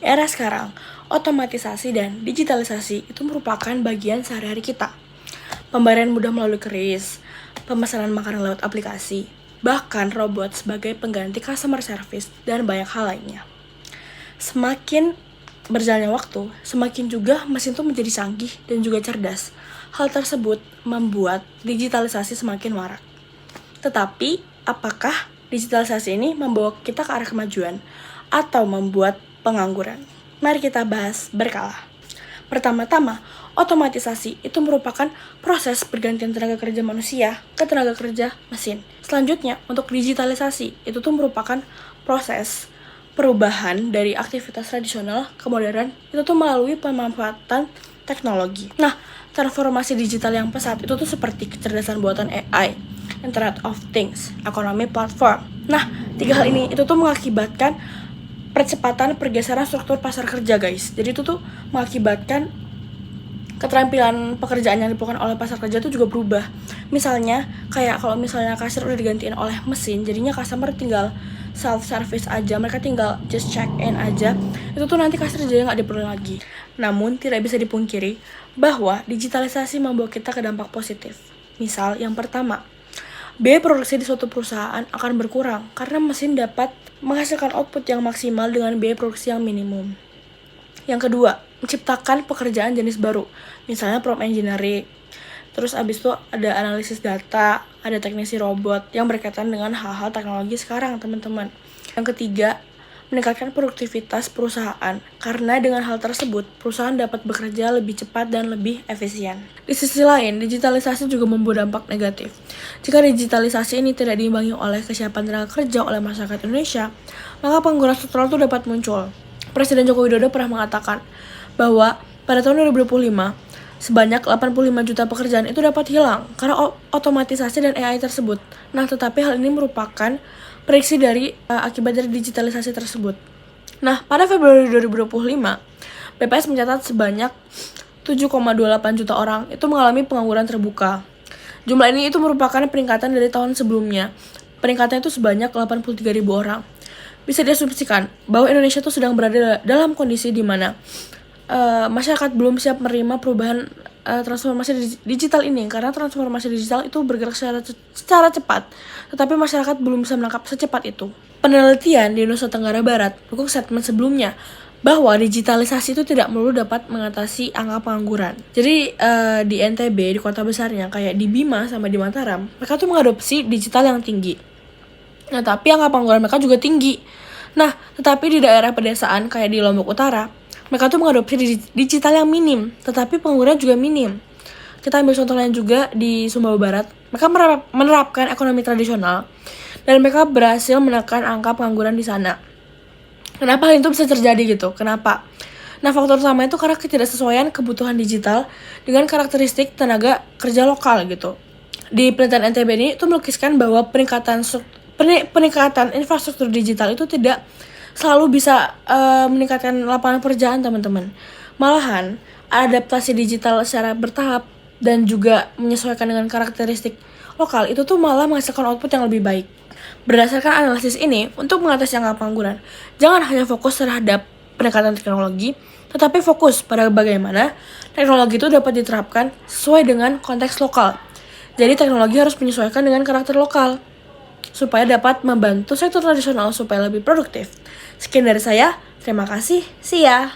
era sekarang, otomatisasi dan digitalisasi itu merupakan bagian sehari-hari kita. Pemberian mudah melalui keris, pemesanan makanan lewat aplikasi, bahkan robot sebagai pengganti customer service, dan banyak hal lainnya. Semakin berjalannya waktu, semakin juga mesin itu menjadi canggih dan juga cerdas. Hal tersebut membuat digitalisasi semakin marak. Tetapi, apakah digitalisasi ini membawa kita ke arah kemajuan atau membuat pengangguran? Mari kita bahas berkala. Pertama-tama, otomatisasi itu merupakan proses pergantian tenaga kerja manusia ke tenaga kerja mesin. Selanjutnya, untuk digitalisasi, itu tuh merupakan proses perubahan dari aktivitas tradisional ke modern, itu tuh melalui pemanfaatan teknologi. Nah, transformasi digital yang pesat itu tuh seperti kecerdasan buatan AI, Internet of Things, ekonomi platform. Nah, tiga hal ini itu tuh mengakibatkan percepatan pergeseran struktur pasar kerja, guys. Jadi itu tuh mengakibatkan keterampilan pekerjaan yang dilakukan oleh pasar kerja itu juga berubah. Misalnya, kayak kalau misalnya kasir udah digantiin oleh mesin, jadinya customer tinggal self-service aja, mereka tinggal just check in aja. Itu tuh nanti kasir jadi nggak diperlukan lagi. Namun, tidak bisa dipungkiri bahwa digitalisasi membawa kita ke dampak positif. Misal, yang pertama, biaya produksi di suatu perusahaan akan berkurang karena mesin dapat menghasilkan output yang maksimal dengan biaya produksi yang minimum. Yang kedua, menciptakan pekerjaan jenis baru, misalnya prompt engineering. Terus abis itu ada analisis data, ada teknisi robot yang berkaitan dengan hal-hal teknologi sekarang, teman-teman. Yang ketiga, meningkatkan produktivitas perusahaan, karena dengan hal tersebut, perusahaan dapat bekerja lebih cepat dan lebih efisien. Di sisi lain, digitalisasi juga membawa dampak negatif. Jika digitalisasi ini tidak diimbangi oleh kesiapan tenaga kerja oleh masyarakat Indonesia, maka pengangguran struktural itu dapat muncul. Presiden Joko Widodo pernah mengatakan bahwa pada tahun 2025, sebanyak 85 juta pekerjaan itu dapat hilang karena otomatisasi dan AI tersebut. Nah, tetapi hal ini merupakan prediksi dari akibat dari digitalisasi tersebut. Nah, pada Februari 2025, BPS mencatat sebanyak 7,28 juta orang itu mengalami pengangguran terbuka. Jumlah ini itu merupakan peningkatan dari tahun sebelumnya. Peningkatannya itu sebanyak 83.000 orang. Bisa diasumsikan bahwa Indonesia itu sedang berada dalam kondisi di mana masyarakat belum siap menerima perubahan transformasi digital ini, karena transformasi digital itu bergerak secara cepat, tetapi masyarakat belum bisa menangkap secepat itu. Penelitian di Nusa Tenggara Barat mendukung statement sebelumnya bahwa digitalisasi itu tidak melulu dapat mengatasi angka pengangguran. Jadi di NTB, di kota besarnya kayak di Bima sama di Mataram, mereka tuh mengadopsi digital yang tinggi. Nah, tapi angka pengangguran mereka juga tinggi. Nah, tetapi di daerah pedesaan kayak di Lombok Utara, mereka tuh mengadopsi digital yang minim, tetapi pengangguran juga minim. Kita ambil contoh lain juga di Sumbawa Barat, mereka menerapkan ekonomi tradisional, dan mereka berhasil menekan angka pengangguran di sana. Kenapa hal itu bisa terjadi gitu? Kenapa? Nah, faktor utama itu karena ketidaksesuaian kebutuhan digital dengan karakteristik tenaga kerja lokal gitu. Di penelitian NTB ini itu melukiskan bahwa peningkatan infrastruktur digital itu tidak selalu bisa meningkatkan lapangan pekerjaan, teman-teman. Malahan, adaptasi digital secara bertahap dan juga menyesuaikan dengan karakteristik lokal itu tuh malah menghasilkan output yang lebih baik. Berdasarkan analisis ini, untuk mengatasi angka pengangguran, jangan hanya fokus terhadap peningkatan teknologi, tetapi fokus pada bagaimana teknologi itu dapat diterapkan sesuai dengan konteks lokal. Jadi teknologi harus menyesuaikan dengan karakter lokal, supaya dapat membantu sektor tradisional supaya lebih produktif. Sekian dari saya, terima kasih, see ya!